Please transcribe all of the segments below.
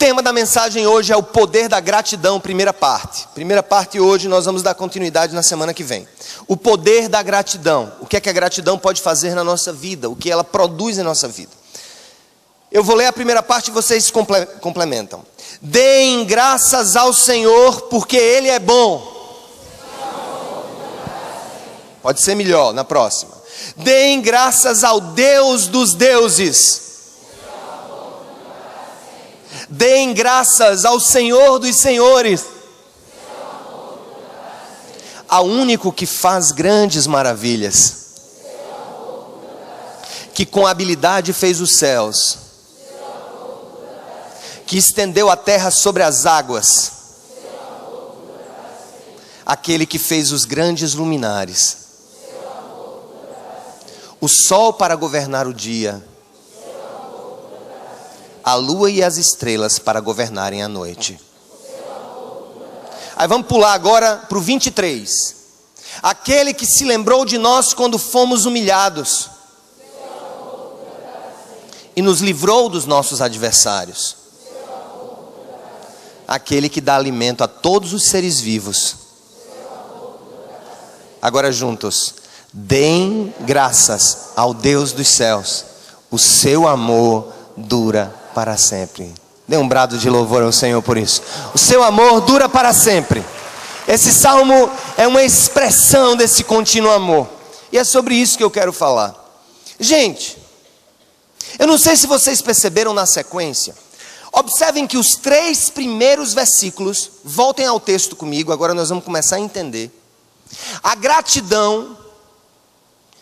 tema da mensagem hoje é o poder da gratidão, primeira parte. Primeira parte hoje, nós vamos dar continuidade na semana que vem. O poder da gratidão. O que é que a gratidão pode fazer na nossa vida? O que ela produz na nossa vida? Eu vou ler a primeira parte e vocês complementam. Deem graças ao Senhor, porque Ele é bom. Pode ser melhor na próxima. Deem graças ao Deus dos deuses. Deem graças ao Senhor dos senhores, ao único que faz grandes maravilhas, que com habilidade fez os céus, que estendeu a terra sobre as águas, aquele que fez os grandes luminares, o sol para governar o dia, a lua e as estrelas para governarem a noite. Aí vamos pular agora para o 23. Aquele que se lembrou de nós quando fomos humilhados e nos livrou dos nossos adversários. Aquele que dá alimento a todos os seres vivos. Agora juntos. Deem graças ao Deus dos céus. O seu amor dura para sempre. Dê um brado de louvor ao Senhor por isso. O seu amor dura para sempre. Esse salmo é uma expressão desse contínuo amor. E é sobre isso que eu quero falar. Gente, eu não sei se vocês perceberam na sequência. Observem que os 3 primeiros versículos, voltem ao texto comigo, agora nós vamos começar a entender. A gratidão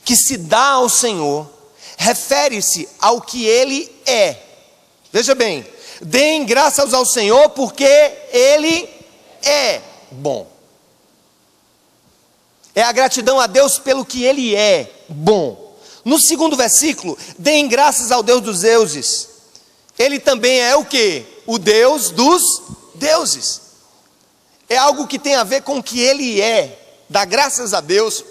que se dá ao Senhor refere-se ao que Ele é. Veja bem, deem graças ao Senhor porque Ele é bom. É a gratidão a Deus pelo que Ele é bom. No segundo versículo, deem graças ao Deus dos deuses. Ele também é o quê? O Deus dos deuses. É algo que tem a ver com o que Ele é. Dá graças a Deus,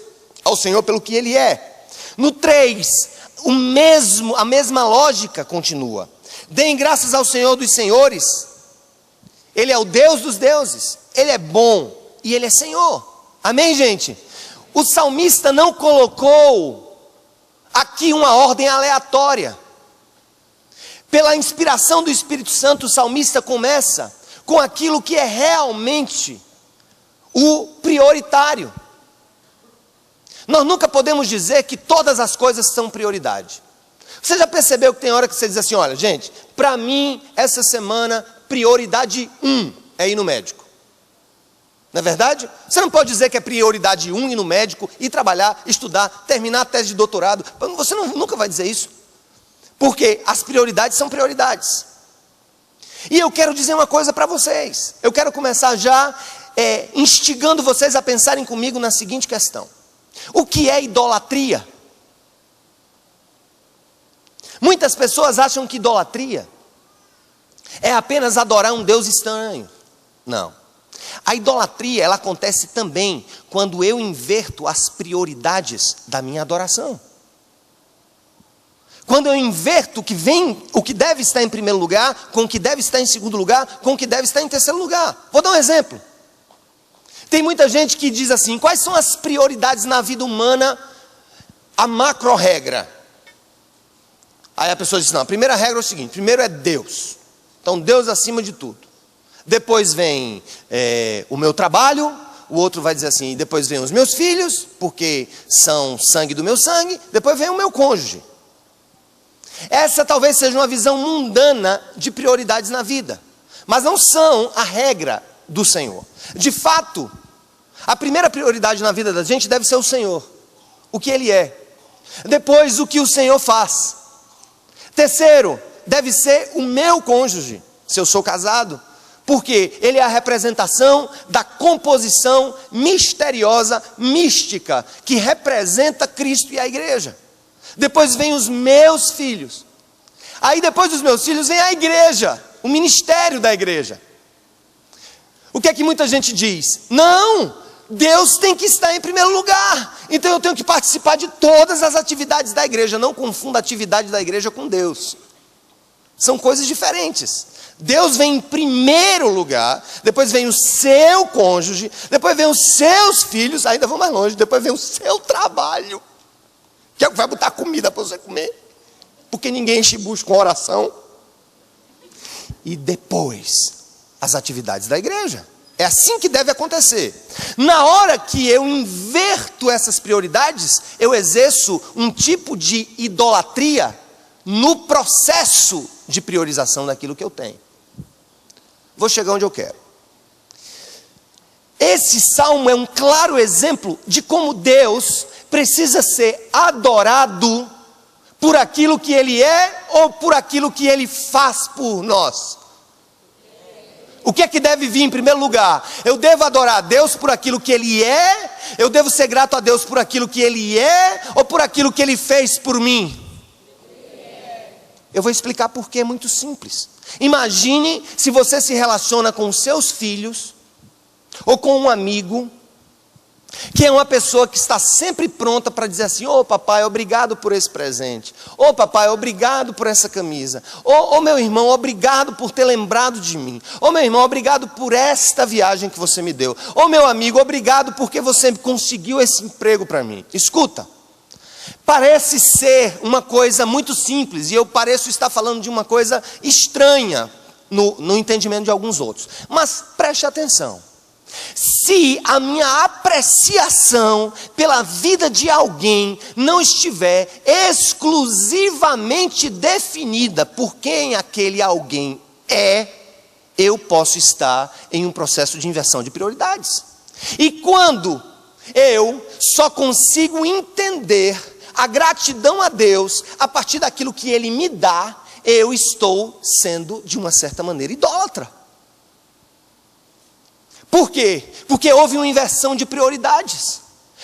ao Senhor pelo que Ele é. No 3, a mesma lógica continua. Deem graças ao Senhor dos senhores. Ele é o Deus dos deuses. Ele é bom e Ele é Senhor. Amém, gente? O salmista não colocou aqui uma ordem aleatória. Pela inspiração do Espírito Santo, o salmista começa com aquilo que é realmente o prioritário. Nós nunca podemos dizer que todas as coisas são prioridade. Você já percebeu que tem hora que você diz assim, olha gente, para mim essa semana prioridade 1 é ir no médico. Não é verdade? Você não pode dizer que é prioridade 1 ir no médico, ir trabalhar, estudar, terminar a tese de doutorado. Você nunca vai dizer isso. Porque as prioridades são prioridades. E eu quero dizer uma coisa para vocês. Eu quero começar já instigando vocês a pensarem comigo na seguinte questão. O que é idolatria? Muitas pessoas acham que idolatria é apenas adorar um Deus estranho. Não. A idolatria, ela acontece também quando eu inverto as prioridades da minha adoração. Quando eu inverto o que deve estar em primeiro lugar, com o que deve estar em segundo lugar, com o que deve estar em terceiro lugar. Vou dar um exemplo. Tem muita gente que diz assim, quais são as prioridades na vida humana, a macro regra? Aí a pessoa diz, não, a primeira regra é o seguinte, primeiro é Deus. Então Deus acima de tudo. Depois vem o meu trabalho, o outro vai dizer assim, depois vem os meus filhos, porque são sangue do meu sangue, depois vem o meu cônjuge. Essa talvez seja uma visão mundana de prioridades na vida, mas não são a regra do Senhor. De fato, a primeira prioridade na vida da gente deve ser o Senhor, o que Ele é. Depois, o que o Senhor faz. Terceiro, deve ser o meu cônjuge, se eu sou casado, porque ele é a representação da composição misteriosa, mística, que representa Cristo e a igreja. Depois vem os meus filhos. Aí depois dos meus filhos vem a igreja, o ministério da igreja. O que é que muita gente diz? Não, Deus tem que estar em primeiro lugar. Então eu tenho que participar de todas as atividades da igreja. Não confunda a atividade da igreja com Deus. São coisas diferentes. Deus vem em primeiro lugar, depois vem o seu cônjuge, depois vem os seus filhos, ainda vou mais longe, depois vem o seu trabalho, que é o que vai botar comida para você comer, porque ninguém enche bucho com oração. E depois, as atividades da igreja. É assim que deve acontecer. Na hora que eu inverto essas prioridades, eu exerço um tipo de idolatria no processo de priorização daquilo que eu tenho. Vou chegar onde eu quero. Esse salmo é um claro exemplo de como Deus precisa ser adorado por aquilo que Ele é ou por aquilo que Ele faz por nós. O que é que deve vir em primeiro lugar? Eu devo adorar a Deus por aquilo que Ele é? Eu devo ser grato a Deus por aquilo que Ele é? Ou por aquilo que Ele fez por mim? Eu vou explicar porque é muito simples. Imagine se você se relaciona com os seus filhos, ou com um amigo, que é uma pessoa que está sempre pronta para dizer assim: ô papai, obrigado por esse presente. Ô papai, obrigado por essa camisa. Ô meu irmão, obrigado por ter lembrado de mim. Ô meu irmão, obrigado por esta viagem que você me deu. Ô meu amigo, obrigado porque você conseguiu esse emprego para mim. Escuta, parece ser uma coisa muito simples, e eu pareço estar falando de uma coisa estranha no entendimento de alguns outros. Mas preste atenção. Se a minha apreciação pela vida de alguém não estiver exclusivamente definida por quem aquele alguém é, eu posso estar em um processo de inversão de prioridades. E quando eu só consigo entender a gratidão a Deus a partir daquilo que Ele me dá, eu estou sendo, de uma certa maneira, idólatra. Por quê? Porque houve uma inversão de prioridades.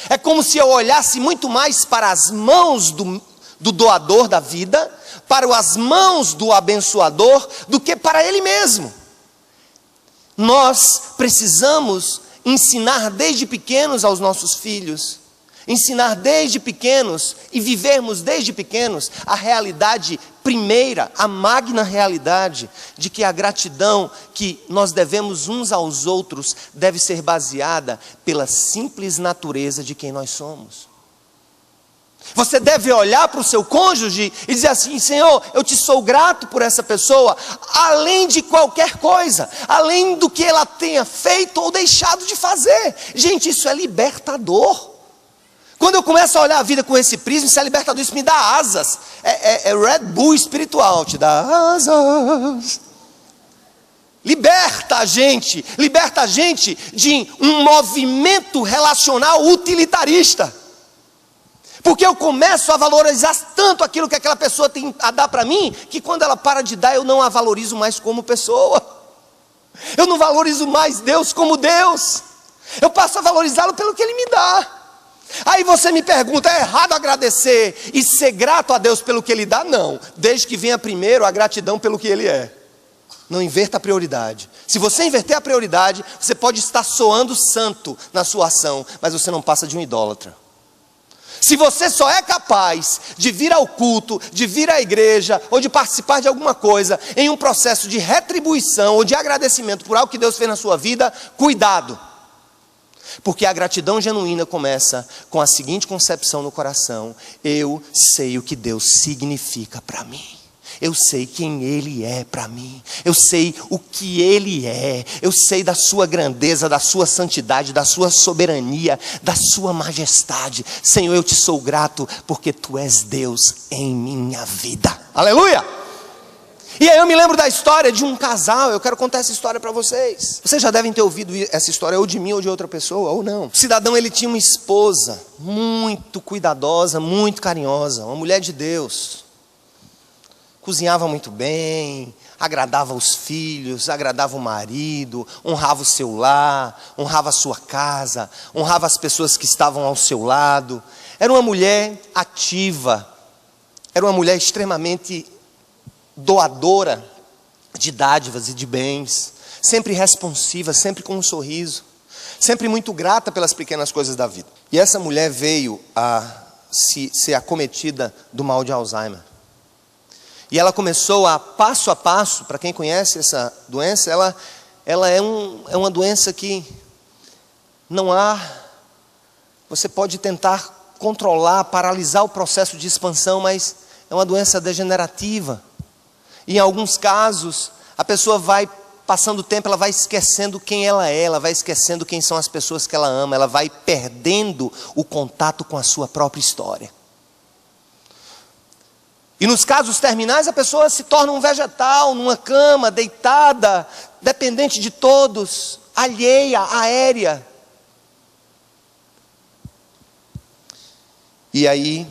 É como se eu olhasse muito mais para as mãos do doador da vida, para as mãos do abençoador, do que para ele mesmo. Nós precisamos ensinar desde pequenos aos nossos filhos, ensinar desde pequenos e vivermos desde pequenos a realidade primeira, a magna realidade de que a gratidão que nós devemos uns aos outros deve ser baseada pela simples natureza de quem nós somos. Você deve olhar para o seu cônjuge e dizer assim: Senhor, eu te sou grato por essa pessoa, além de qualquer coisa, além do que ela tenha feito ou deixado de fazer. Gente, isso é libertador. Quando eu começo a olhar a vida com esse prisma, isso é libertador, isso me dá asas. É Red Bull espiritual, te dá asas. Liberta a gente de um movimento relacional utilitarista. Porque eu começo a valorizar tanto aquilo que aquela pessoa tem a dar para mim, que quando ela para de dar, eu não a valorizo mais como pessoa. Eu não valorizo mais Deus como Deus. Eu passo a valorizá-lo pelo que Ele me dá. Aí você me pergunta: é errado agradecer e ser grato a Deus pelo que Ele dá? Não, desde que venha primeiro a gratidão pelo que Ele é. Não inverta a prioridade. Se você inverter a prioridade, você pode estar soando santo na sua ação, mas você não passa de um idólatra. Se você só é capaz de vir ao culto, de vir à igreja, ou de participar de alguma coisa em um processo de retribuição ou de agradecimento por algo que Deus fez na sua vida, cuidado. Porque a gratidão genuína começa com a seguinte concepção no coração: eu sei o que Deus significa para mim. Eu sei quem Ele é para mim. Eu sei o que Ele é. Eu sei da sua grandeza, da sua santidade, da sua soberania, da sua majestade. Senhor, eu te sou grato porque Tu és Deus em minha vida. Aleluia! E aí eu me lembro da história de um casal. Eu quero contar essa história para vocês. Vocês já devem ter ouvido essa história, ou de mim ou de outra pessoa, ou não. O cidadão, ele tinha uma esposa muito cuidadosa, muito carinhosa, uma mulher de Deus. Cozinhava muito bem, agradava os filhos, agradava o marido, honrava o seu lar, honrava a sua casa, honrava as pessoas que estavam ao seu lado. Era uma mulher ativa, era uma mulher extremamente doadora de dádivas e de bens, sempre responsiva, sempre com um sorriso, sempre muito grata pelas pequenas coisas da vida. E essa mulher veio a ser acometida do mal de Alzheimer. E ela começou a passo, para quem conhece essa doença, ela é uma doença que não há, você pode tentar controlar, paralisar o processo de expansão, mas é uma doença degenerativa. E em alguns casos, a pessoa vai passando o tempo, ela vai esquecendo quem ela é, ela vai esquecendo quem são as pessoas que ela ama, ela vai perdendo o contato com a sua própria história. E nos casos terminais, a pessoa se torna um vegetal, numa cama, deitada, dependente de todos, alheia, aérea. E aí,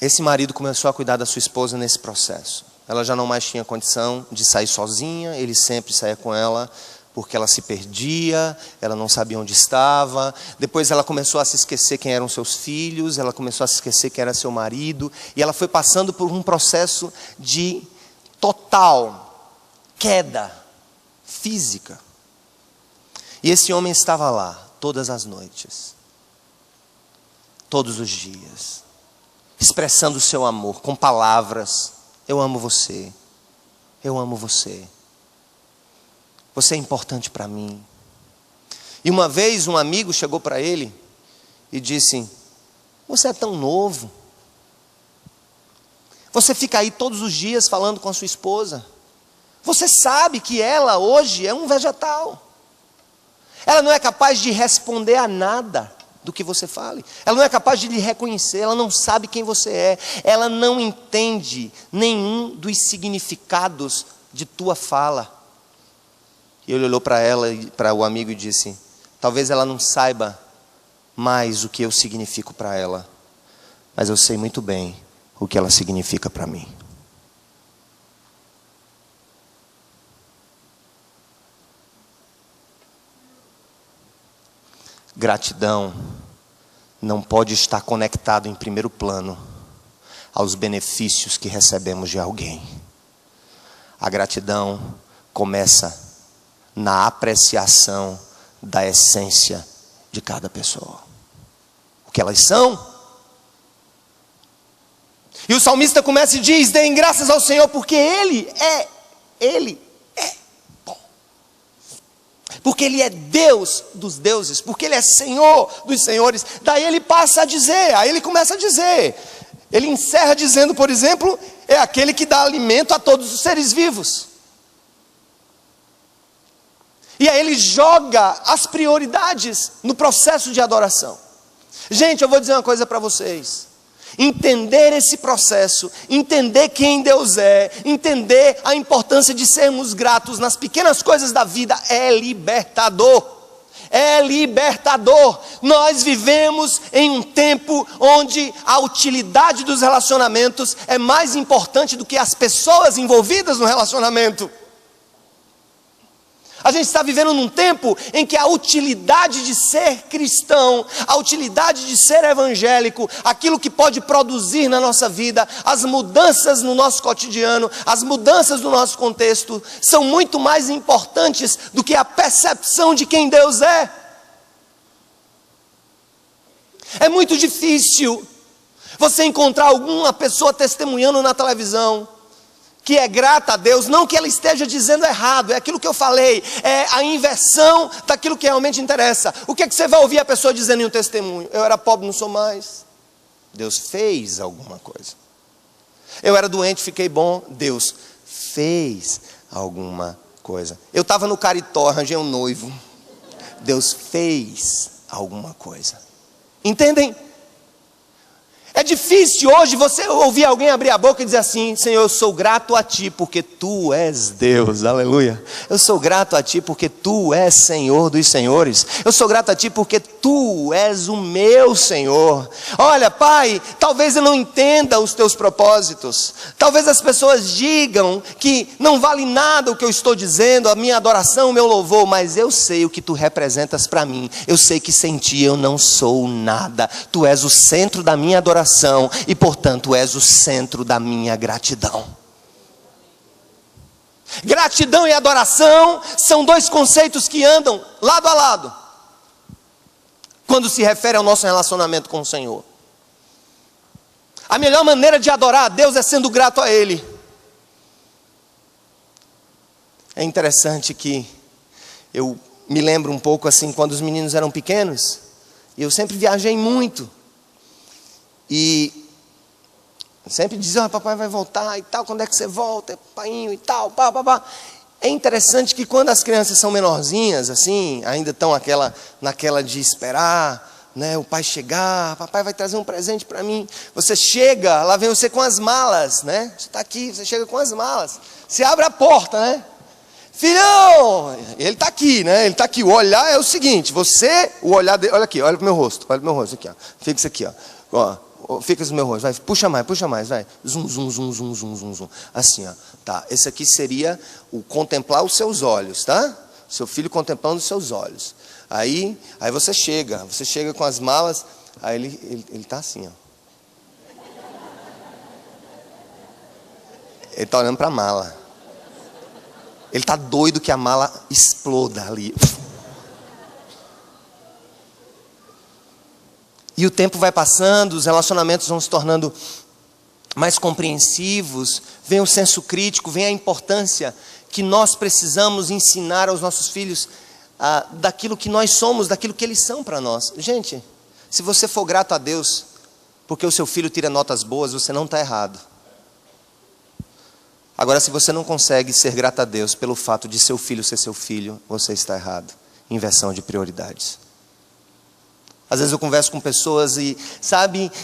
esse marido começou a cuidar da sua esposa nesse processo. Ela já não mais tinha condição de sair sozinha, ele sempre saía com ela, porque ela se perdia, ela não sabia onde estava. Depois ela começou a se esquecer quem eram seus filhos, ela começou a se esquecer quem era seu marido, e ela foi passando por um processo de total queda física. E esse homem estava lá, todas as noites, todos os dias, expressando o seu amor com palavras. Eu amo você, eu amo você, você é importante para mim. E uma vez um amigo chegou para ele e disse: você é tão novo, você fica aí todos os dias falando com a sua esposa, você sabe que ela hoje é um vegetal, ela não é capaz de responder a nada do que você fale, ela não é capaz de lhe reconhecer, ela não sabe quem você é, ela não entende nenhum dos significados de tua fala. E ele olhou para ela, para o amigo, e disse: talvez ela não saiba mais o que eu significo para ela, mas eu sei muito bem o que ela significa para mim. Gratidão não pode estar conectado em primeiro plano aos benefícios que recebemos de alguém. A gratidão começa na apreciação da essência de cada pessoa, o que elas são. E o salmista começa e diz: deem graças ao Senhor, porque Ele é bom. Porque Ele é Deus dos deuses, porque Ele é Senhor dos senhores. Daí ele passa a dizer, aí ele começa a dizer, ele encerra dizendo, por exemplo, é aquele que dá alimento a todos os seres vivos. E aí ele joga as prioridades no processo de adoração. Gente, eu vou dizer uma coisa para vocês. Entender esse processo, entender quem Deus é, entender a importância de sermos gratos nas pequenas coisas da vida é libertador. É libertador. Nós vivemos em um tempo onde a utilidade dos relacionamentos é mais importante do que as pessoas envolvidas no relacionamento. A gente está vivendo num tempo em que a utilidade de ser cristão, a utilidade de ser evangélico, aquilo que pode produzir na nossa vida, as mudanças no nosso cotidiano, as mudanças no nosso contexto, são muito mais importantes do que a percepção de quem Deus é. É muito difícil você encontrar alguma pessoa testemunhando na televisão que é grata a Deus, não que ela esteja dizendo errado, é aquilo que eu falei, é a inversão daquilo que realmente interessa. O que é que você vai ouvir a pessoa dizendo em um testemunho? Eu era pobre, não sou mais. Deus fez alguma coisa. Eu era doente, fiquei bom. Deus fez alguma coisa. Eu estava no Caritó, arranjei um noivo. Deus fez alguma coisa. Entendem? É difícil hoje você ouvir alguém abrir a boca e dizer assim: Senhor, eu sou grato a Ti porque Tu és Deus, aleluia. Eu sou grato a Ti porque Tu és Senhor dos senhores. Eu sou grato a Ti porque Tu és o meu Senhor. Olha, Pai, talvez eu não entenda os Teus propósitos. Talvez as pessoas digam que não vale nada o que eu estou dizendo, a minha adoração, o meu louvor, mas eu sei o que Tu representas para mim. Eu sei que sem Ti eu não sou nada. Tu és o centro da minha adoração. E portanto és o centro da minha gratidão. Gratidão e adoração são dois conceitos que andam lado a lado quando se refere ao nosso relacionamento com o Senhor. A melhor maneira de adorar a Deus é sendo grato a Ele. É interessante que eu me lembro um pouco assim, quando os meninos eram pequenos, e eu sempre viajei muito. E sempre dizia, papai vai voltar e tal, quando é que você volta, painho e tal, pá, pá, pá. É interessante que quando as crianças são menorzinhas, assim, ainda estão naquela de esperar, né, o pai chegar, papai vai trazer um presente para mim. Você chega, lá vem você com as malas, né? Você está aqui, você chega com as malas. Você abre a porta, né? Filhão! Ele está aqui, né? Ele está aqui. O olhar é o seguinte, o olhar dele, olha aqui, olha para o meu rosto, aqui, ó. Fica isso aqui, ó. Fica no meu rosto, vai, puxa mais, vai. Zum, zum, zum, zum, zum, zum, zum. Assim, ó. Tá, esse aqui seria o contemplar os seus olhos, tá? Seu filho contemplando os seus olhos. Aí você chega com as malas, aí ele tá assim, ó. Ele tá olhando para a mala. Ele tá doido que a mala exploda ali. E o tempo vai passando, os relacionamentos vão se tornando mais compreensivos, vem o senso crítico, vem a importância que nós precisamos ensinar aos nossos filhos daquilo que nós somos, daquilo que eles são para nós. Gente, se você for grato a Deus, porque o seu filho tira notas boas, você não está errado. Agora, se você não consegue ser grato a Deus pelo fato de seu filho ser seu filho, você está errado. Inversão de prioridades. Às vezes eu converso com pessoas e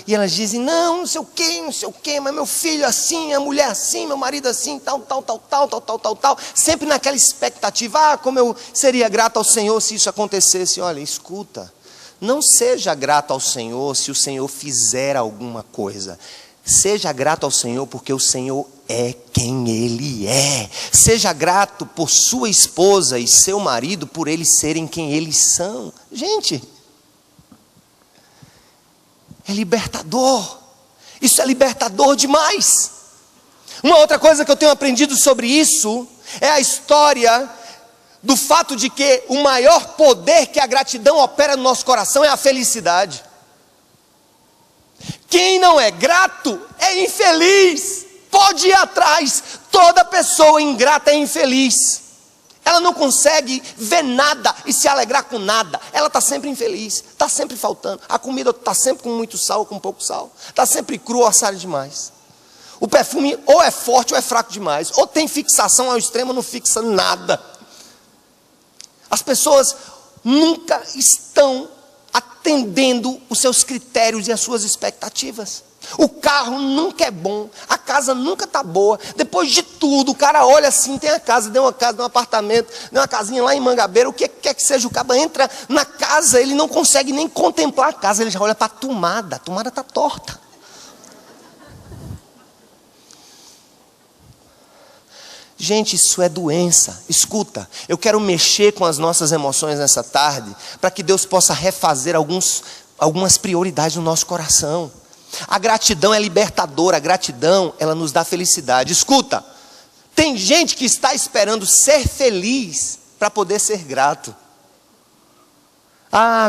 elas dizem, não sei o quê, mas meu filho assim, a mulher assim, meu marido assim, tal. Sempre naquela expectativa, como eu seria grato ao Senhor se isso acontecesse. Olha, escuta, não seja grato ao Senhor se o Senhor fizer alguma coisa. Seja grato ao Senhor porque o Senhor é quem Ele é. Seja grato por sua esposa e seu marido por eles serem quem eles são. Gente, é libertador. Isso é libertador demais. Uma outra coisa que eu tenho aprendido sobre isso é a história do fato de que o maior poder que a gratidão opera no nosso coração é a felicidade. Quem não é grato é infeliz. Pode ir atrás. Toda pessoa ingrata é infeliz. Ela não consegue ver nada e se alegrar com nada. Ela está sempre infeliz, está sempre faltando. A comida está sempre com muito sal ou com pouco sal. Está sempre cru ou assada demais. O perfume ou é forte ou é fraco demais. Ou tem fixação ao extremo ou não fixa nada. As pessoas nunca estão atendendo os seus critérios e as suas expectativas. O carro nunca é bom, a casa nunca está boa. Depois de tudo, o cara olha assim, tem a casa, deu uma casa, deu um apartamento, deu uma casinha lá em Mangabeira, o que quer que seja, o cara entra na casa, ele não consegue nem contemplar a casa, ele já olha para a tomada está torta. Gente, isso é doença. Escuta, eu quero mexer com as nossas emoções nessa tarde, para que Deus possa refazer algumas prioridades no nosso coração. A gratidão é libertadora, a gratidão, ela nos dá felicidade. Escuta, tem gente que está esperando ser feliz para poder ser grato.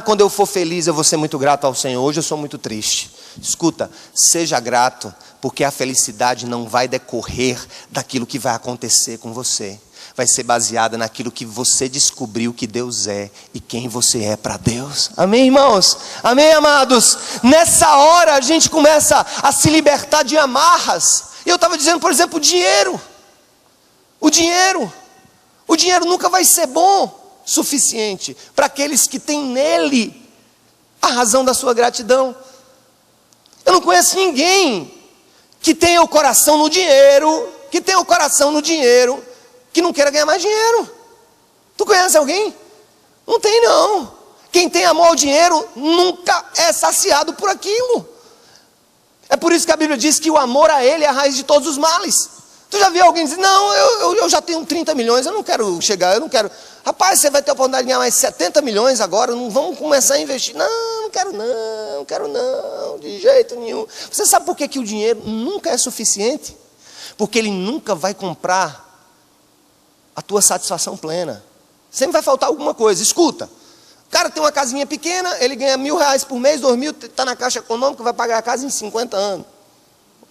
Quando eu for feliz eu vou ser muito grato ao Senhor, hoje eu sou muito triste. Escuta, seja grato, porque a felicidade não vai decorrer daquilo que vai acontecer com você. Vai ser baseada naquilo que você descobriu que Deus é e quem você é para Deus. Amém, irmãos? Amém, amados? Nessa hora a gente começa a se libertar de amarras. E eu estava dizendo, por exemplo, o dinheiro. O dinheiro nunca vai ser bom o suficiente para aqueles que têm nele a razão da sua gratidão. Eu não conheço ninguém que tenha o coração no dinheiro, que não queira ganhar mais dinheiro. Tu conhece alguém? Não tem não. Quem tem amor ao dinheiro nunca é saciado por aquilo. É por isso que a Bíblia diz que o amor a Ele é a raiz de todos os males. Tu já viu alguém dizer, não, eu já tenho 30 milhões, eu não quero chegar, eu não quero. Rapaz, você vai ter a oportunidade de ganhar mais 70 milhões agora, não vamos começar a investir. Não quero não, de jeito nenhum. Você sabe por que o dinheiro nunca é suficiente? Porque ele nunca vai comprar a tua satisfação plena. Sempre vai faltar alguma coisa. Escuta, o cara tem uma casinha pequena, ele ganha R$1.000 por mês, 2.000, está na Caixa Econômica, vai pagar a casa em 50 anos.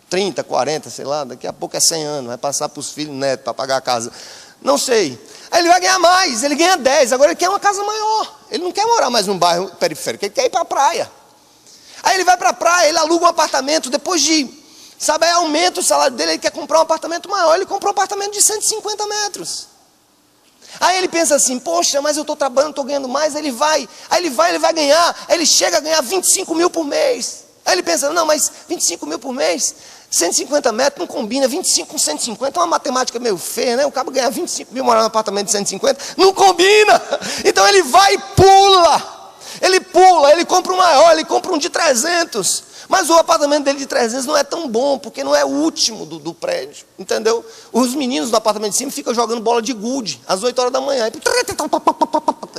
30, 40, sei lá, daqui a pouco é 100 anos, vai passar para os filhos, netos, para pagar a casa. Não sei. Aí ele vai ganhar mais, ele ganha 10, agora ele quer uma casa maior. Ele não quer morar mais num bairro periférico, ele quer ir para a praia. Aí ele vai para a praia, ele aluga um apartamento, depois de, sabe, aí aumenta o salário dele, ele quer comprar um apartamento maior, ele compra um apartamento de 150 metros. Aí ele pensa assim, poxa, mas eu estou trabalhando, estou ganhando mais, ele vai ganhar, aí ele chega a ganhar 25 mil por mês. Aí ele pensa, não, mas 25 mil por mês, 150 metros não combina, 25 com 150 é uma matemática meio feia, né? O cara ganhar 25 mil morar num apartamento de 150, não combina. Então ele vai e pula, ele compra um maior, ele compra um de 300. Mas o apartamento dele de 300 não é tão bom, porque não é o último do prédio, entendeu? Os meninos do apartamento de cima ficam jogando bola de gude, às 8 horas da manhã.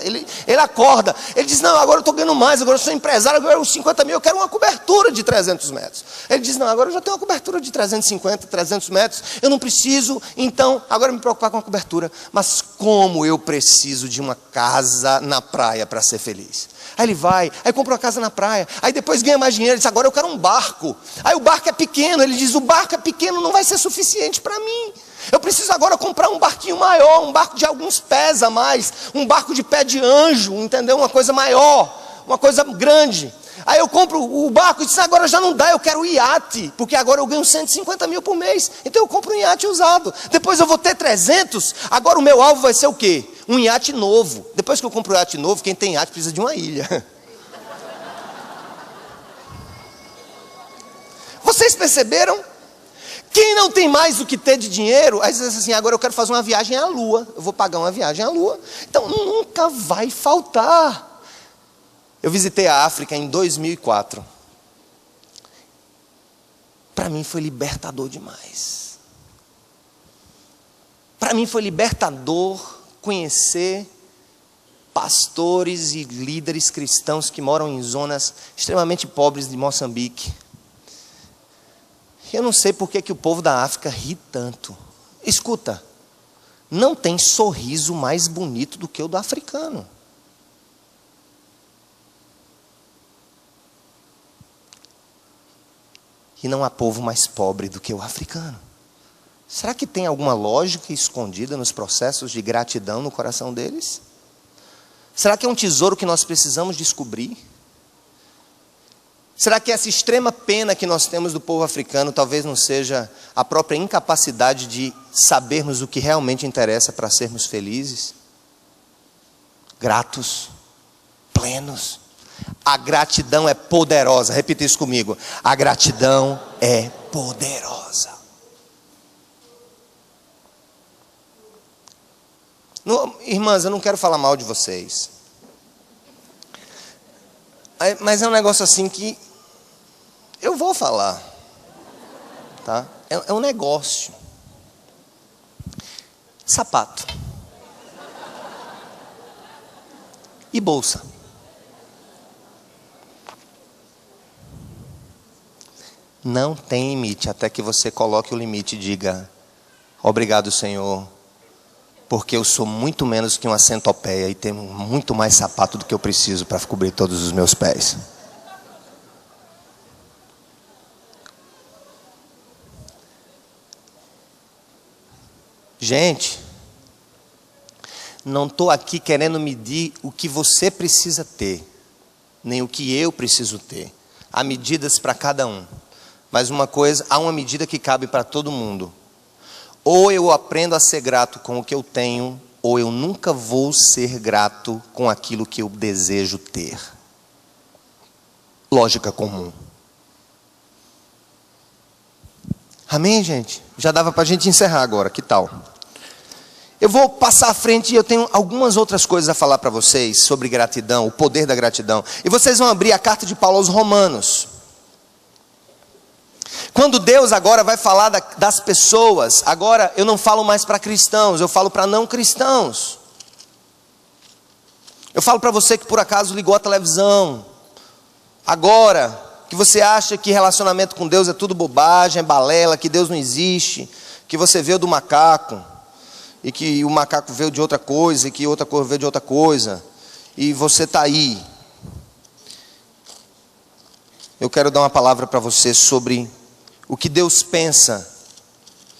Ele acorda, ele diz, não, agora eu estou ganhando mais, agora eu sou empresário, agora os 50 mil, eu quero uma cobertura de 300 metros. Ele diz, não, agora eu já tenho uma cobertura de 350, 300 metros, eu não preciso, então, agora me preocupar com a cobertura. Mas como eu preciso de uma casa na praia para ser feliz? Aí ele vai, aí compra uma casa na praia, aí depois ganha mais dinheiro, ele diz, agora eu quero um barco. Aí o barco é pequeno, ele diz, o barco é pequeno, não vai ser suficiente para mim. Eu preciso agora comprar um barquinho maior, um barco de alguns pés a mais, um barco de pé de anjo, entendeu? Uma coisa maior, uma coisa grande. Aí eu compro o barco e diz, agora já não dá, eu quero um iate, porque agora eu ganho 150 mil por mês, então eu compro um iate usado. Depois eu vou ter 300, agora o meu alvo vai ser o quê? Um iate novo. Depois que eu compro um iate novo, quem tem iate precisa de uma ilha. Vocês perceberam? Quem não tem mais o que ter de dinheiro, aí diz assim, agora eu quero fazer uma viagem à lua, eu vou pagar uma viagem à lua, então nunca vai faltar. Eu visitei a África em 2004. Para mim foi libertador demais. Para mim foi libertador conhecer pastores e líderes cristãos que moram em zonas extremamente pobres de Moçambique. Eu não sei por que o povo da África ri tanto. Escuta, não tem sorriso mais bonito do que o do africano. E não há povo mais pobre do que o africano. Será que tem alguma lógica escondida nos processos de gratidão no coração deles? Será que é um tesouro que nós precisamos descobrir? Será que essa extrema pena que nós temos do povo africano talvez não seja a própria incapacidade de sabermos o que realmente interessa para sermos felizes? Gratos, plenos. A gratidão é poderosa. Repita isso comigo. A gratidão é poderosa. Irmãs, eu não quero falar mal de vocês. Mas é um negócio assim que eu vou falar. Tá? É um negócio. Sapato. E bolsa. Não tem limite até que você coloque o limite e diga, obrigado, Senhor, porque eu sou muito menos que uma centopeia e tenho muito mais sapato do que eu preciso para cobrir todos os meus pés. Gente, não estou aqui querendo medir o que você precisa ter, nem o que eu preciso ter. Há medidas para cada um. Mas uma coisa, há uma medida que cabe para todo mundo. Ou eu aprendo a ser grato com o que eu tenho, ou eu nunca vou ser grato com aquilo que eu desejo ter. Lógica comum. Amém, gente? Já dava para a gente encerrar agora, que tal? Eu vou passar à frente e eu tenho algumas outras coisas a falar para vocês sobre gratidão, o poder da gratidão. E vocês vão abrir a carta de Paulo aos Romanos. Quando Deus agora vai falar das pessoas, agora eu não falo mais para cristãos, eu falo para não cristãos. Eu falo para você que por acaso ligou a televisão, agora, que você acha que relacionamento com Deus é tudo bobagem, é balela, que Deus não existe, que você veio do macaco, e que o macaco veio de outra coisa, e que outra coisa veio de outra coisa, e você está aí. Eu quero dar uma palavra para você sobre o que Deus pensa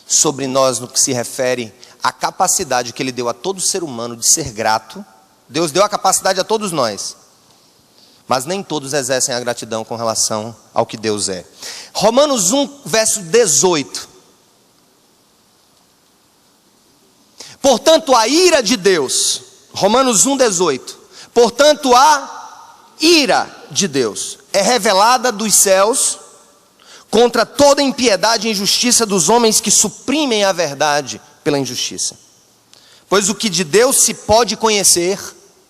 sobre nós no que se refere a capacidade que Ele deu a todo ser humano de ser grato. Deus deu a capacidade a todos nós, mas nem todos exercem a gratidão com relação ao que Deus é. Romanos 1, verso 18. Portanto, a ira de Deus, Romanos 1, 18. Portanto, a ira de Deus é revelada dos céus contra toda impiedade e injustiça dos homens que suprimem a verdade pela injustiça. Pois o que de Deus se pode conhecer,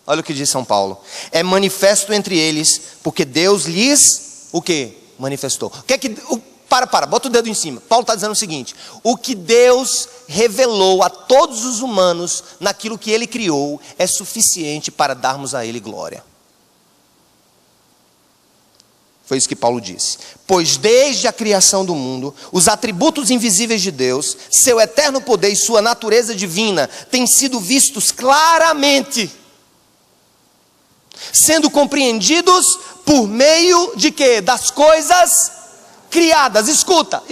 olha o que diz São Paulo, é manifesto entre eles, porque Deus lhes, o que? Manifestou. O que é que... bota o dedo em cima. Paulo está dizendo o seguinte: o que Deus revelou a todos os humanos naquilo que Ele criou é suficiente para darmos a Ele glória. Foi isso que Paulo disse. Pois desde a criação do mundo, os atributos invisíveis de Deus, seu eterno poder e sua natureza divina têm sido vistos claramente, sendo compreendidos por meio de quê? Das coisas criadas. Escuta.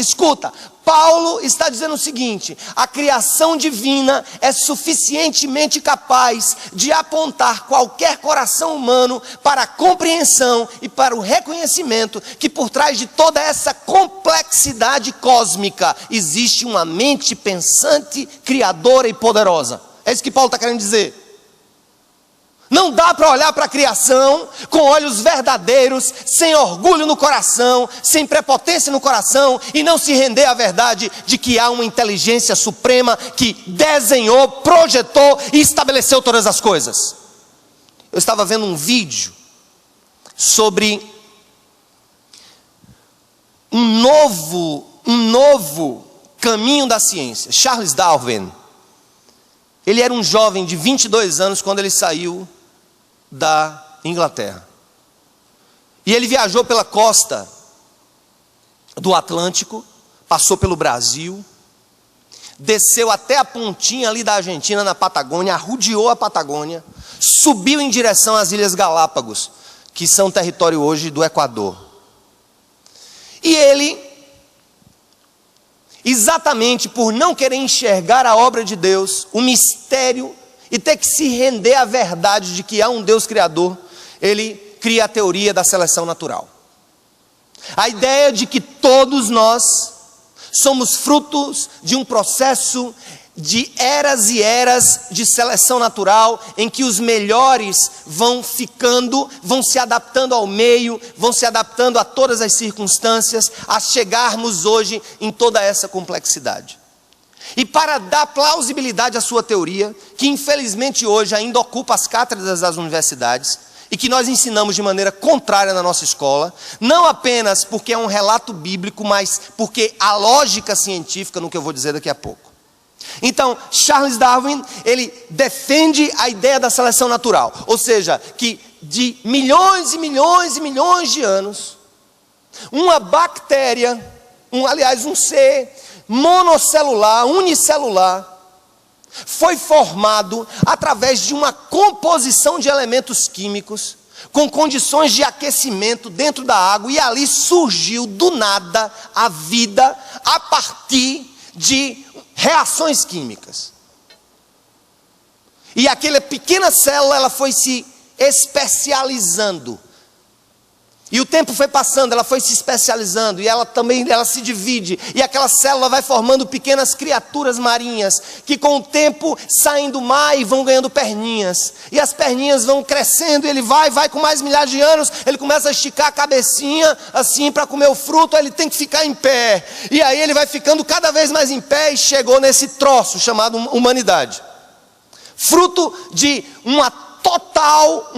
Paulo está dizendo o seguinte: a criação divina é suficientemente capaz de apontar qualquer coração humano para a compreensão e para o reconhecimento que por trás de toda essa complexidade cósmica existe uma mente pensante, criadora e poderosa. É isso que Paulo está querendo dizer. Não dá para olhar para a criação com olhos verdadeiros, sem orgulho no coração, sem prepotência no coração, e não se render à verdade de que há uma inteligência suprema que desenhou, projetou e estabeleceu todas as coisas. Eu estava vendo um vídeo sobre um novo caminho da ciência. Charles Darwin, ele era um jovem de 22 anos quando ele saiu da Inglaterra. E ele viajou pela costa do Atlântico, passou pelo Brasil, desceu até a pontinha ali da Argentina, na Patagônia, arrodeou a Patagônia, subiu em direção às Ilhas Galápagos, que são território hoje do Equador. E ele, exatamente por não querer enxergar a obra de Deus, o mistério, e ter que se render à verdade de que há um Deus criador, ele cria a teoria da seleção natural. A ideia de que todos nós somos frutos de um processo de eras e eras de seleção natural, em que os melhores vão se adaptando ao meio, vão se adaptando a todas as circunstâncias, a chegarmos hoje em toda essa complexidade. E para dar plausibilidade à sua teoria, que infelizmente hoje ainda ocupa as cátedras das universidades, e que nós ensinamos de maneira contrária na nossa escola, não apenas porque é um relato bíblico, mas porque há lógica científica no que eu vou dizer daqui a pouco. Então, Charles Darwin, ele defende a ideia da seleção natural, ou seja, que de milhões e milhões e milhões de anos, uma bactéria, um ser monocelular, unicelular, foi formado através de uma composição de elementos químicos, com condições de aquecimento dentro da água, e ali surgiu do nada a vida a partir de reações químicas. E aquela pequena célula, ela foi se especializando. E o tempo foi passando, ela foi se especializando, e ela se divide, e aquela célula vai formando pequenas criaturas marinhas, que com o tempo saem do mar e vão ganhando perninhas, e as perninhas vão crescendo, e ele vai com mais milhares de anos, ele começa a esticar a cabecinha, assim, para comer o fruto, aí ele tem que ficar em pé, e aí ele vai ficando cada vez mais em pé, e chegou nesse troço chamado humanidade, fruto de uma total,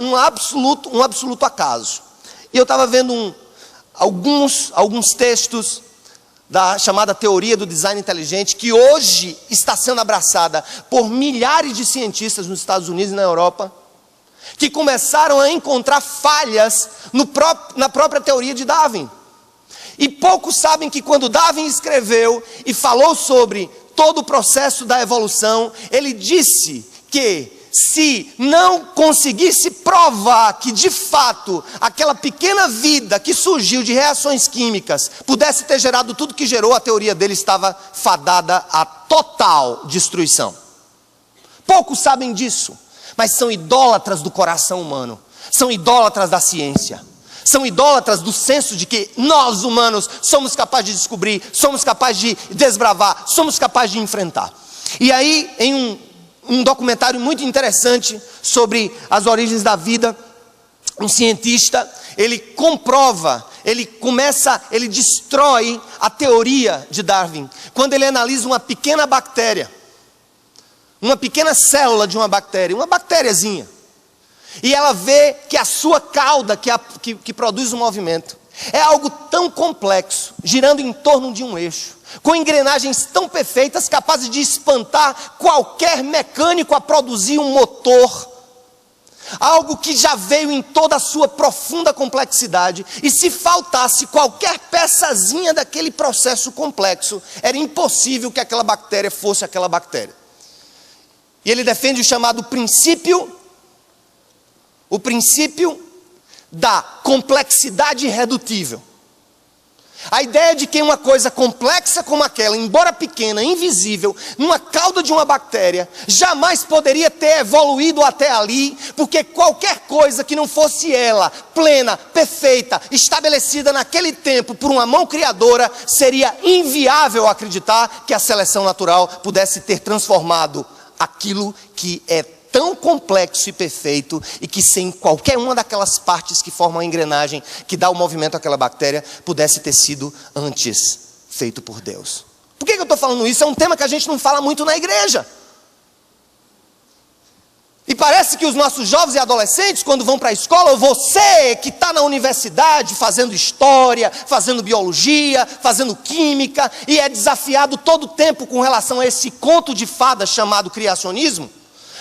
um absoluto acaso. E eu estava vendo alguns textos da chamada teoria do design inteligente, que hoje está sendo abraçada por milhares de cientistas nos Estados Unidos e na Europa, que começaram a encontrar falhas na própria teoria de Darwin. E poucos sabem que quando Darwin escreveu e falou sobre todo o processo da evolução, ele disse que se não conseguisse provar que de fato aquela pequena vida que surgiu de reações químicas pudesse ter gerado tudo que gerou, a teoria dele estava fadada à total destruição. Poucos sabem disso, mas são idólatras do coração humano, são idólatras da ciência, são idólatras do senso de que nós humanos somos capazes de descobrir, somos capazes de desbravar, somos capazes de enfrentar. E aí, em um documentário muito interessante sobre as origens da vida, um cientista, ele comprova, ele destrói a teoria de Darwin, quando ele analisa uma pequena bactéria, uma pequena célula de uma bactériazinha, e ela vê que a sua cauda, que produz o movimento, é algo tão complexo, girando em torno de um eixo, com engrenagens tão perfeitas, capazes de espantar qualquer mecânico a produzir um motor. Algo que já veio em toda a sua profunda complexidade, e se faltasse qualquer peçazinha daquele processo complexo, era impossível que aquela bactéria fosse aquela bactéria. E ele defende o chamado princípio da complexidade irredutível. A ideia de que uma coisa complexa como aquela, embora pequena, invisível, numa cauda de uma bactéria, jamais poderia ter evoluído até ali, porque qualquer coisa que não fosse ela, plena, perfeita, estabelecida naquele tempo por uma mão criadora, seria inviável acreditar que a seleção natural pudesse ter transformado aquilo que é tão complexo e perfeito, e que sem qualquer uma daquelas partes que formam a engrenagem, que dá o movimento àquela bactéria, pudesse ter sido antes feito por Deus. Por que eu estou falando isso? É um tema que a gente não fala muito na igreja. E parece que os nossos jovens e adolescentes, quando vão para a escola, ou você que está na universidade fazendo história, fazendo biologia, fazendo química, e é desafiado todo o tempo com relação a esse conto de fadas chamado criacionismo,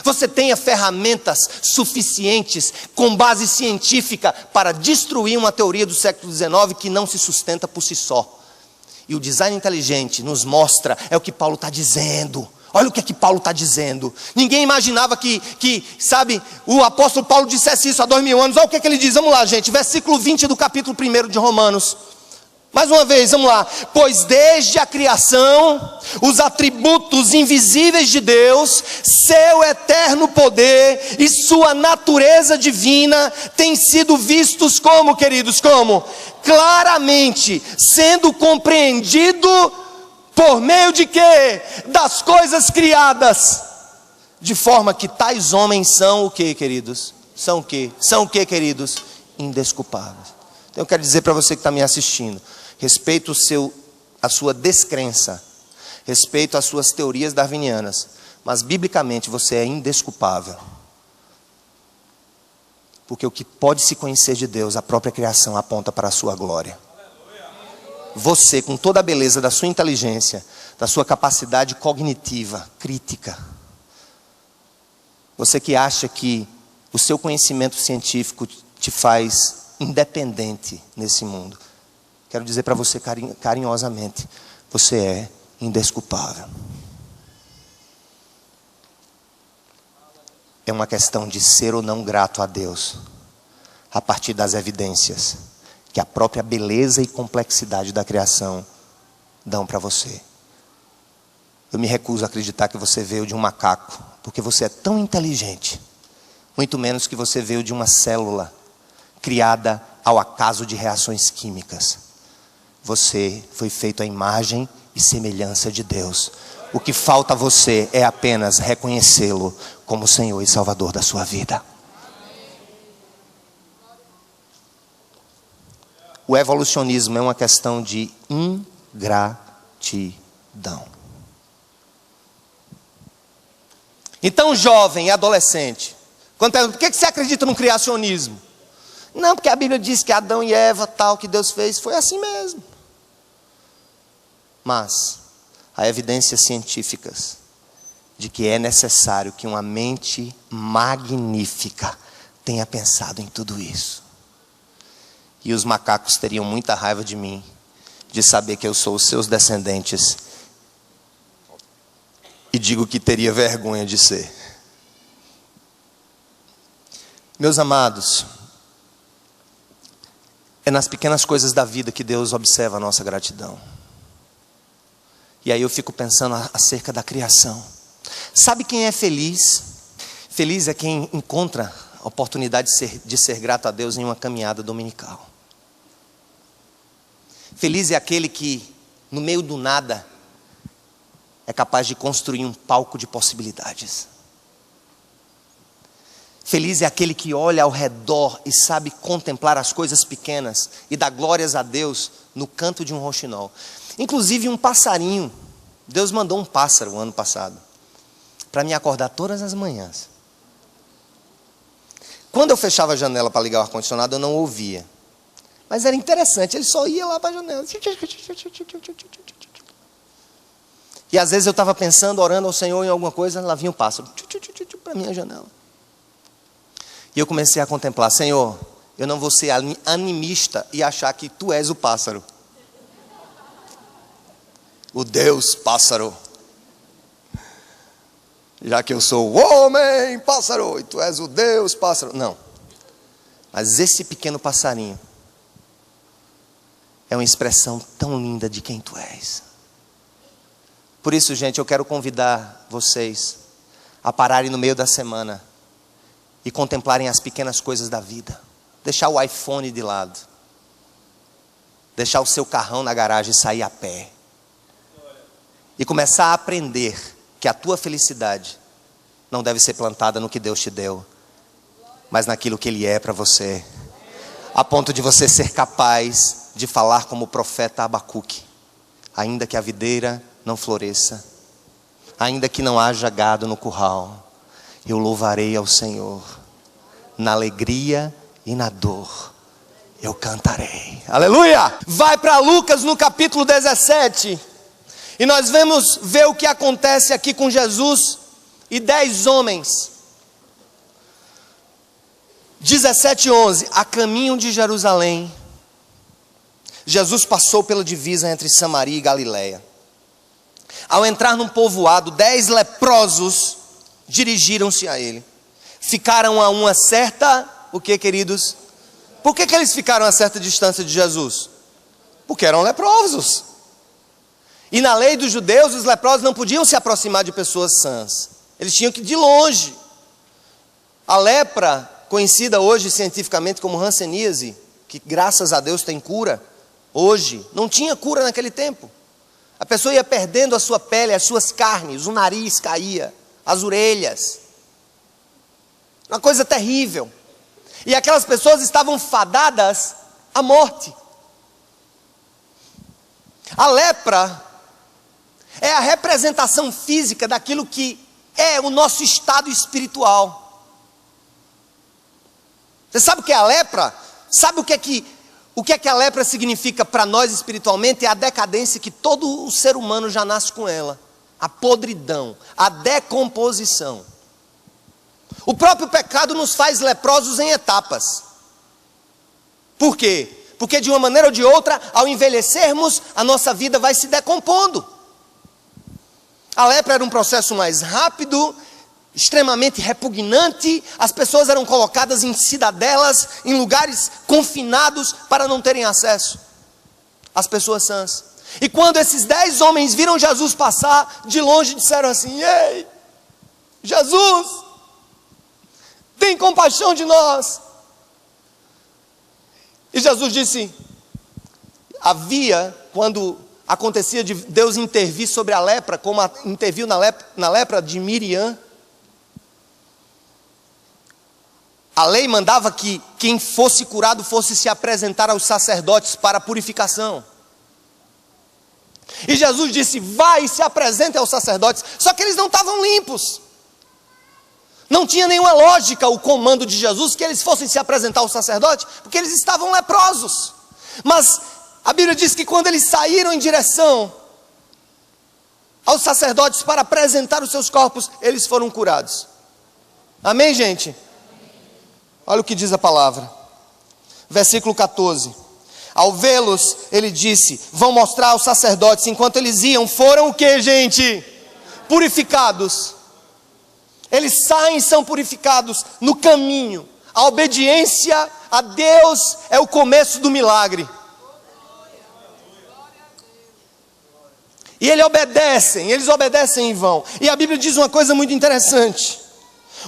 você tenha ferramentas suficientes, com base científica, para destruir uma teoria do século XIX que não se sustenta por si só. E o design inteligente nos mostra, é o que Paulo está dizendo. Olha o que é que Paulo está dizendo. Ninguém imaginava que, sabe, o apóstolo Paulo dissesse isso há 2000 anos. Olha o que é que ele diz, vamos lá gente, versículo 20 do capítulo 1 de Romanos. Mais uma vez, vamos lá. Pois desde a criação, os atributos invisíveis de Deus, seu eterno poder e sua natureza divina têm sido vistos como, queridos, como? Claramente, sendo compreendido por meio de quê? Das coisas criadas. De forma que tais homens são o quê, queridos? São o quê? São o quê, queridos? Indesculpáveis. Então eu quero dizer para você que está me assistindo, respeito a sua descrença, respeito às suas teorias darwinianas, mas biblicamente você é indesculpável. Porque o que pode se conhecer de Deus, a própria criação aponta para a sua glória. Você, com toda a beleza da sua inteligência, da sua capacidade cognitiva, crítica, você que acha que o seu conhecimento científico te faz independente nesse mundo, quero dizer para você carinhosamente, você é indesculpável. É uma questão de ser ou não grato a Deus, a partir das evidências que a própria beleza e complexidade da criação dão para você. Eu me recuso a acreditar que você veio de um macaco, porque você é tão inteligente, muito menos que você veio de uma célula criada ao acaso de reações químicas. Você foi feito à imagem e semelhança de Deus. O que falta a você é apenas reconhecê-lo como Senhor e Salvador da sua vida. O evolucionismo é uma questão de ingratidão. Então, jovem e adolescente, quando pergunta, por que você acredita no criacionismo? Não, porque a Bíblia diz que Adão e Eva, tal que Deus fez, foi assim mesmo. Mas há evidências científicas de que é necessário que uma mente magnífica tenha pensado em tudo isso. E os macacos teriam muita raiva de mim, de saber que eu sou os seus descendentes, e digo que teria vergonha de ser. Meus amados, é nas pequenas coisas da vida que Deus observa a nossa gratidão. E aí eu fico pensando acerca da criação. Sabe quem é feliz? Feliz é quem encontra a oportunidade de ser grato a Deus em uma caminhada dominical. Feliz é aquele que, no meio do nada, é capaz de construir um palco de possibilidades. Feliz é aquele que olha ao redor e sabe contemplar as coisas pequenas e dá glórias a Deus no canto de um roxinol. Inclusive um passarinho. Deus mandou um pássaro o ano passado para me acordar todas as manhãs. Quando eu fechava a janela para ligar o ar-condicionado, eu não ouvia. Mas era interessante, ele só ia lá para a janela. E às vezes eu estava pensando, orando ao Senhor em alguma coisa, lá vinha um pássaro para a minha janela. E eu comecei a contemplar, Senhor, eu não vou ser animista e achar que Tu és o pássaro. O Deus pássaro. Já que eu sou o homem pássaro e Tu és o Deus pássaro. Não. Mas esse pequeno passarinho é uma expressão tão linda de quem Tu és. Por isso, gente, eu quero convidar vocês a pararem no meio da semana e contemplarem as pequenas coisas da vida. Deixar o iPhone de lado. Deixar o seu carrão na garagem e sair a pé. E começar a aprender que a tua felicidade não deve ser plantada no que Deus te deu, mas naquilo que Ele é para você. A ponto de você ser capaz de falar como o profeta Abacuque. Ainda que a videira não floresça, ainda que não haja gado no curral, eu louvarei ao Senhor, na alegria e na dor, eu cantarei. Aleluia! Vai para Lucas no capítulo 17, e nós vamos ver o que acontece aqui com Jesus e 10 homens. 17:11, a caminho de Jerusalém, Jesus passou pela divisa entre Samaria e Galileia. Ao entrar num povoado, 10 leprosos dirigiram-se a ele. Ficaram a uma certa... O que, queridos? Por que eles ficaram a certa distância de Jesus? Porque eram leprosos. E na lei dos judeus, os leprosos não podiam se aproximar de pessoas sãs. Eles tinham que ir de longe. A lepra, conhecida hoje cientificamente como hanseníase, que graças a Deus tem cura, hoje, não tinha cura naquele tempo. A pessoa ia perdendo a sua pele, as suas carnes, o nariz caía, as orelhas. Uma coisa terrível. E aquelas pessoas estavam fadadas à morte. A lepra é a representação física daquilo que é o nosso estado espiritual. Você sabe o que é a lepra? Sabe o que é que a lepra significa para nós espiritualmente? É a decadência que todo o ser humano já nasce com ela. A podridão, a decomposição. O próprio pecado nos faz leprosos em etapas. Por quê? Porque de uma maneira ou de outra, ao envelhecermos, a nossa vida vai se decompondo. A lepra era um processo mais rápido, extremamente repugnante. As pessoas eram colocadas em cidadelas, em lugares confinados para não terem acesso. As pessoas sãs. E quando esses 10 homens viram Jesus passar, de longe disseram assim: ei, Jesus, tem compaixão de nós. E Jesus disse, quando acontecia de Deus intervir sobre a lepra, como interviu na lepra de Miriam, a lei mandava que quem fosse curado fosse se apresentar aos sacerdotes para purificação. E Jesus disse, vai e se apresente aos sacerdotes. Só que eles não estavam limpos. Não tinha nenhuma lógica o comando de Jesus que eles fossem se apresentar ao sacerdote, porque eles estavam leprosos. Mas a Bíblia diz que quando eles saíram em direção aos sacerdotes para apresentar os seus corpos, eles foram curados. Amém, gente? Olha o que diz a palavra. Versículo 14. Ao vê-los, ele disse, vão mostrar aos sacerdotes. Enquanto eles iam, foram o que, gente? Purificados. Eles saem e são purificados no caminho. A obediência a Deus é o começo do milagre. E eles obedecem em vão. E a Bíblia diz uma coisa muito interessante.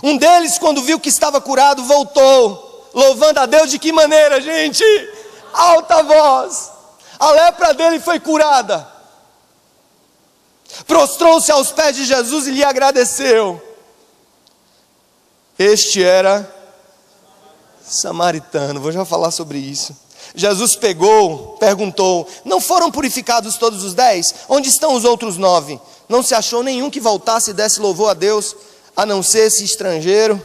Um deles, quando viu que estava curado, voltou, louvando a Deus de que maneira, gente? Alta voz. A lepra dele foi curada. Prostrou-se aos pés de Jesus e lhe agradeceu. Este era samaritano. Vou já falar sobre isso. Jesus perguntou: não foram purificados todos os 10? Onde estão os outros 9? Não se achou nenhum que voltasse e desse louvor a Deus, a não ser esse estrangeiro?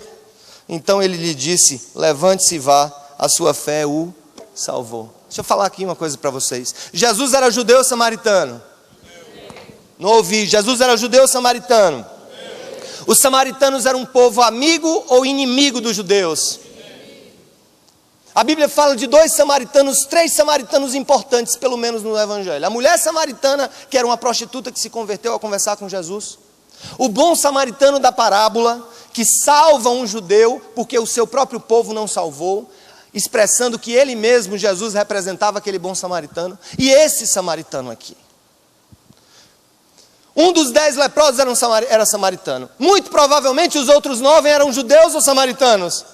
Então ele lhe disse: levante-se e vá, a sua fé o salvou. Deixa eu falar aqui uma coisa para vocês. Jesus era judeu ou samaritano? Não ouvi. Jesus era judeu ou samaritano? Os samaritanos eram um povo amigo ou inimigo dos judeus? A Bíblia fala de 2 samaritanos, 3 samaritanos importantes, pelo menos no Evangelho. A mulher samaritana, que era uma prostituta que se converteu a conversar com Jesus. O bom samaritano da parábola, que salva um judeu, porque o seu próprio povo não salvou, expressando que ele mesmo, Jesus, representava aquele bom samaritano. E esse samaritano aqui. Um dos 10 leprosos era samaritano. Muito provavelmente os outros 9 eram judeus ou samaritanos?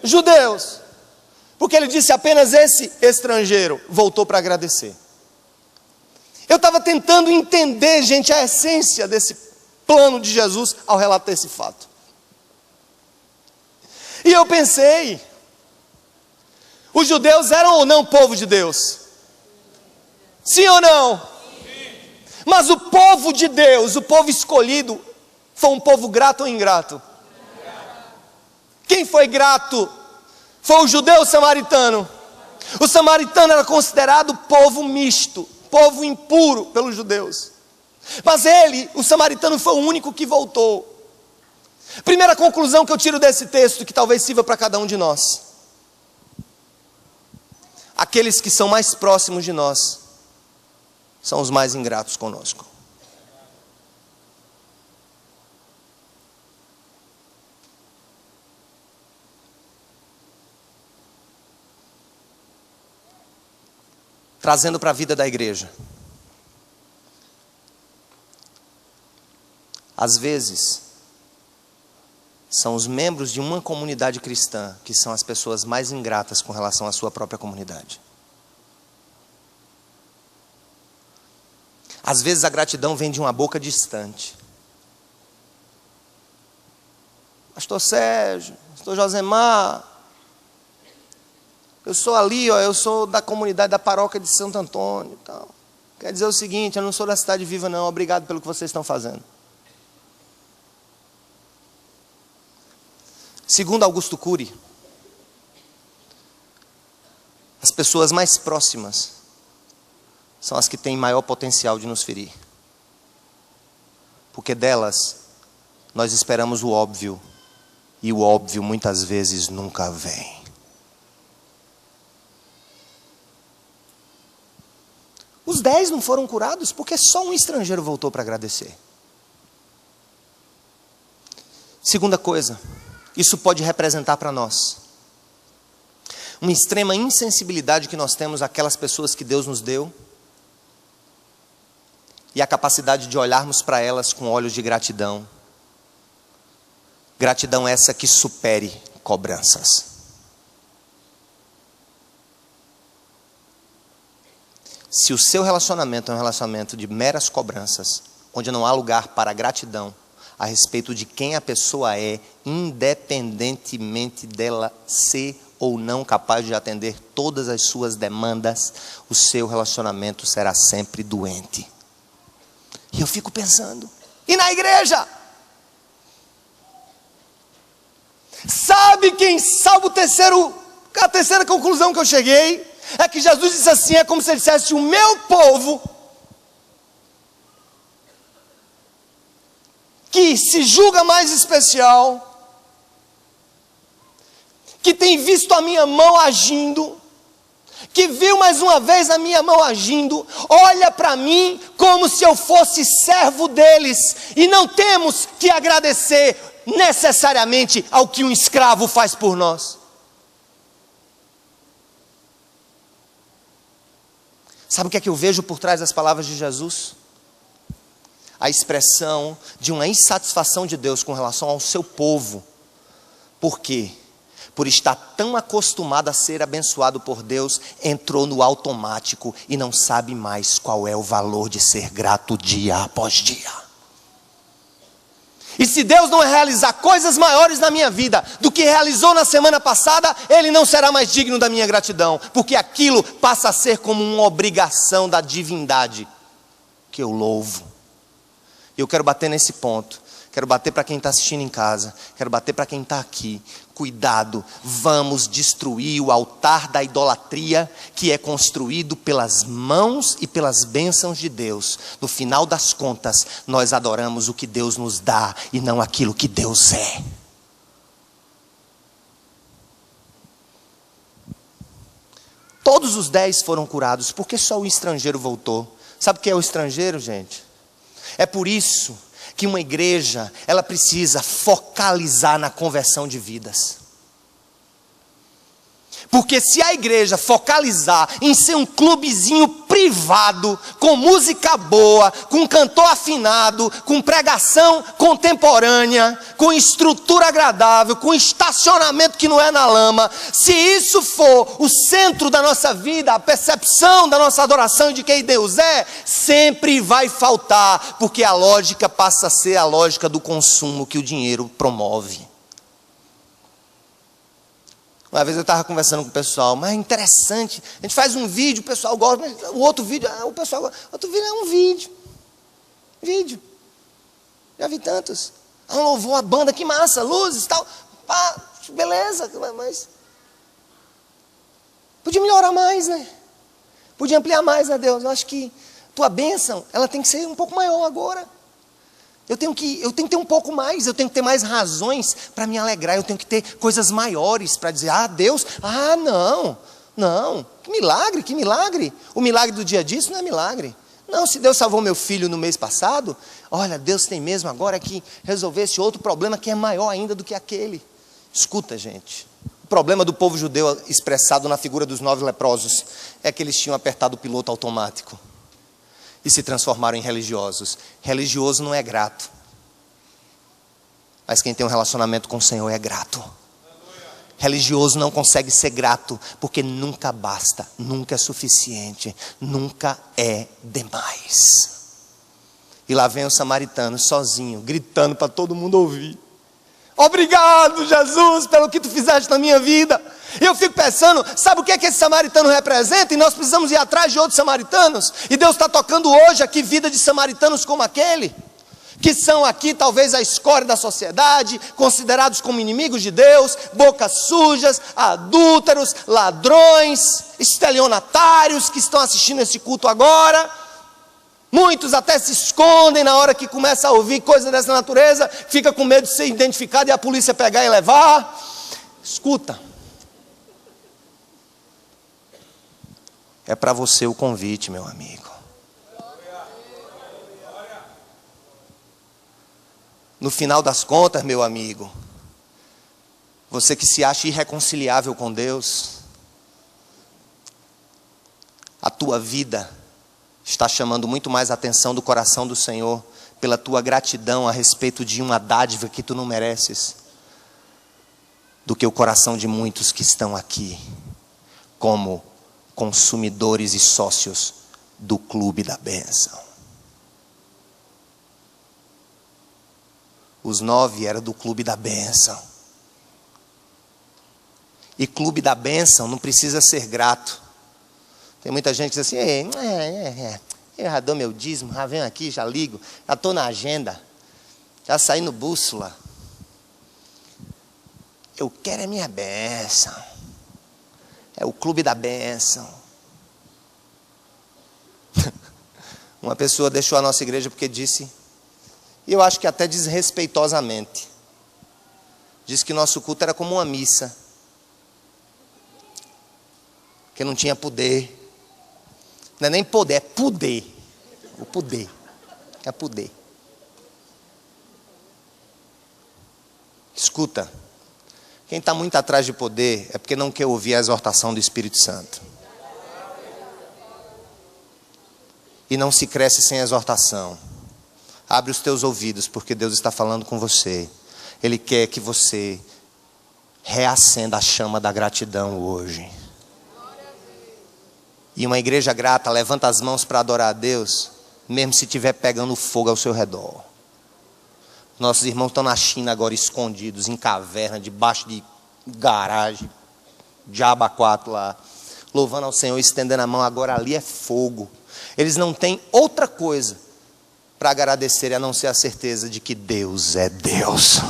Judeus. Porque ele disse: apenas esse estrangeiro voltou para agradecer. Eu estava tentando entender, gente, a essência desse plano de Jesus ao relatar esse fato. E eu pensei: os judeus eram ou não povo de Deus? Sim ou não? Sim. Mas o povo de Deus, o povo escolhido, foi um povo grato ou ingrato? Quem foi grato? Foi o judeu ou o samaritano? O samaritano era considerado povo misto, povo impuro pelos judeus. Mas o samaritano, foi o único que voltou. Primeira conclusão que eu tiro desse texto, que talvez sirva para cada um de nós: aqueles que são mais próximos de nós são os mais ingratos conosco. Trazendo para a vida da igreja. Às vezes, são os membros de uma comunidade cristã que são as pessoas mais ingratas com relação à sua própria comunidade. Às vezes a gratidão vem de uma boca distante. Pastor Sérgio, Pastor Josemar, eu sou ali, eu sou da comunidade da paróquia de Santo Antônio. Então, quer dizer o seguinte: eu não sou da Cidade Viva não, obrigado pelo que vocês estão fazendo. Segundo Augusto Cury, as pessoas mais próximas são as que têm maior potencial de nos ferir. Porque delas, nós esperamos o óbvio, e o óbvio muitas vezes nunca vem. Os 10 não foram curados porque só um estrangeiro voltou para agradecer. Segunda coisa, isso pode representar para nós uma extrema insensibilidade que nós temos àquelas pessoas que Deus nos deu, e a capacidade de olharmos para elas com olhos de gratidão. Gratidão essa que supere cobranças. Se o seu relacionamento é um relacionamento de meras cobranças, onde não há lugar para gratidão a respeito de quem a pessoa é, independentemente dela ser ou não capaz de atender todas as suas demandas, o seu relacionamento será sempre doente. E eu fico pensando, e na igreja? Sabe quem salva a terceira conclusão que eu cheguei? É que Jesus disse assim, é como se ele dissesse: o meu povo, que se julga mais especial, que tem visto a minha mão agindo, que viu mais uma vez a minha mão agindo, olha para mim como se eu fosse servo deles, e não temos que agradecer necessariamente ao que um escravo faz por nós. Sabe o que é que eu vejo por trás das palavras de Jesus? A expressão de uma insatisfação de Deus com relação ao seu povo. Por quê? Por estar tão acostumado a ser abençoado por Deus, entrou no automático e não sabe mais qual é o valor de ser grato dia após dia. E se Deus não realizar coisas maiores na minha vida do que realizou na semana passada, Ele não será mais digno da minha gratidão, porque aquilo passa a ser como uma obrigação da divindade que eu louvo. E eu quero bater nesse ponto, quero bater para quem está assistindo em casa, quero bater para quem está aqui. Cuidado, vamos destruir o altar da idolatria que é construído pelas mãos e pelas bênçãos de Deus. No final das contas, nós adoramos o que Deus nos dá e não aquilo que Deus é. Todos os 10 foram curados, porque só o estrangeiro voltou. Sabe o que é o estrangeiro, gente? É por isso que uma igreja, ela precisa focalizar na conversão de vidas. Porque se a igreja focalizar em ser um clubezinho privado, com música boa, com cantor afinado, com pregação contemporânea, com estrutura agradável, com estacionamento que não é na lama, se isso for o centro da nossa vida, a percepção da nossa adoração e de quem Deus é, sempre vai faltar, porque a lógica passa a ser a lógica do consumo que o dinheiro promove. Uma vez eu estava conversando com o pessoal, mas é interessante, a gente faz um vídeo, o pessoal gosta, mas o outro vídeo, o pessoal gosta, outro vídeo é um vídeo, já vi tantos, louvor, a banda, que massa, luzes e tal, pá, beleza, mas podia melhorar mais, né? Podia ampliar mais, né, Deus? Eu acho que tua bênção, ela tem que ser um pouco maior agora. Eu tenho que ter um pouco mais, eu tenho que ter mais razões para me alegrar, eu tenho que ter coisas maiores para dizer, Deus, não, que milagre, o milagre do dia a dia, isso não é milagre. Não, se Deus salvou meu filho no mês passado, olha, Deus tem mesmo agora que resolver esse outro problema que é maior ainda do que aquele. Escuta, gente, o problema do povo judeu expressado na figura dos 9 leprosos, é que eles tinham apertado o piloto automático. E se transformaram em religiosos. Religioso não é grato. Mas quem tem um relacionamento com o Senhor é grato. Religioso não consegue ser grato, porque nunca basta, nunca é suficiente, nunca é demais. E lá vem o samaritano sozinho, gritando para todo mundo ouvir. Obrigado, Jesus, pelo que tu fizeste na minha vida. Eu fico pensando, sabe o que é que esse samaritano representa? E nós precisamos ir atrás de outros samaritanos. E Deus está tocando hoje aqui vida de samaritanos como aquele, que são aqui talvez a escória da sociedade, considerados como inimigos de Deus, bocas sujas, adúlteros, ladrões, estelionatários que estão assistindo esse culto agora. Muitos até se escondem na hora que começa a ouvir coisas dessa natureza, fica com medo de ser identificado e a polícia pegar e levar. Escuta. É para você o convite, meu amigo. No final das contas, meu amigo, você que se acha irreconciliável com Deus, a tua vida está chamando muito mais a atenção do coração do Senhor pela tua gratidão a respeito de uma dádiva que tu não mereces, do que o coração de muitos que estão aqui como consumidores e sócios do clube da bênção. Os 9 eram do clube da bênção. E clube da bênção não precisa ser grato. Tem muita gente que diz assim, eu já dou meu dízimo, já venho aqui, já ligo, já estou na agenda, já saí no bússola. Eu quero a minha bênção. É o clube da bênção. Uma pessoa deixou a nossa igreja porque disse, e eu acho que até desrespeitosamente, disse que nosso culto era como uma missa, que não tinha poder. Não é nem poder, é poder. O poder. É poder. Escuta. Quem está muito atrás de poder é porque não quer ouvir a exortação do Espírito Santo. E não se cresce sem exortação. Abre os teus ouvidos, porque Deus está falando com você. Ele quer que você reacenda a chama da gratidão hoje. E uma igreja grata levanta as mãos para adorar a Deus, mesmo se estiver pegando fogo ao seu redor. Nossos irmãos estão na China agora escondidos, em caverna, debaixo de garagem, diabo 4 lá, louvando ao Senhor, estendendo a mão. Agora ali é fogo. Eles não têm outra coisa para agradecer a não ser a certeza de que Deus é Deus.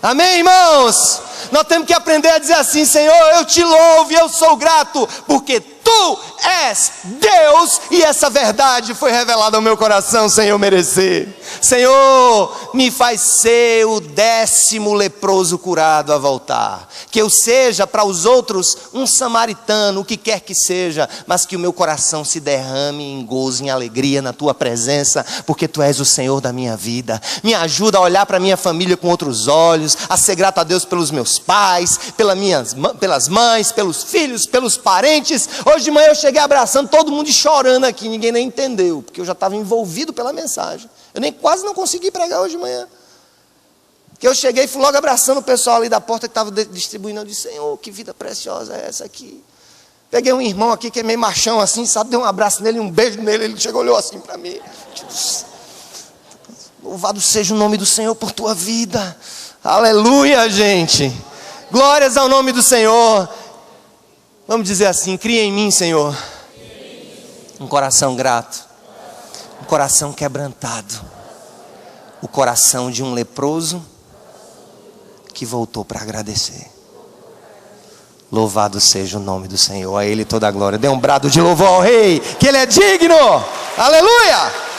Amém, irmãos? Nós temos que aprender a dizer assim: Senhor, eu te louvo e eu sou grato, porque Tu és Deus, e essa verdade foi revelada ao meu coração sem eu merecer. Senhor, me faz ser o 10º leproso curado a voltar. Que eu seja para os outros um samaritano, o que quer que seja, mas que o meu coração se derrame em gozo, em alegria na Tua presença, porque Tu és o Senhor da minha vida. Me ajuda a olhar para a minha família com outros olhos, a ser grato a Deus pelos meus pais, pelas mães, pelos filhos, pelos parentes. Hoje de manhã eu cheguei abraçando todo mundo e chorando aqui, ninguém nem entendeu, porque eu já estava envolvido pela mensagem. Eu quase não consegui pregar hoje de manhã. Que eu cheguei e fui logo abraçando o pessoal ali da porta que estava distribuindo. Eu disse: Senhor, que vida preciosa é essa aqui. Peguei um irmão aqui que é meio machão assim, sabe? Dei um abraço nele, um beijo nele. Ele chegou e olhou assim para mim. Louvado seja o nome do Senhor por tua vida. Aleluia, gente. Glórias ao nome do Senhor. Vamos dizer assim: cria em mim, Senhor, um coração grato, um coração quebrantado, o coração de um leproso que voltou para agradecer. Louvado seja o nome do Senhor, a Ele toda a glória. Dê um brado de louvor ao Rei, que Ele é digno. Aleluia!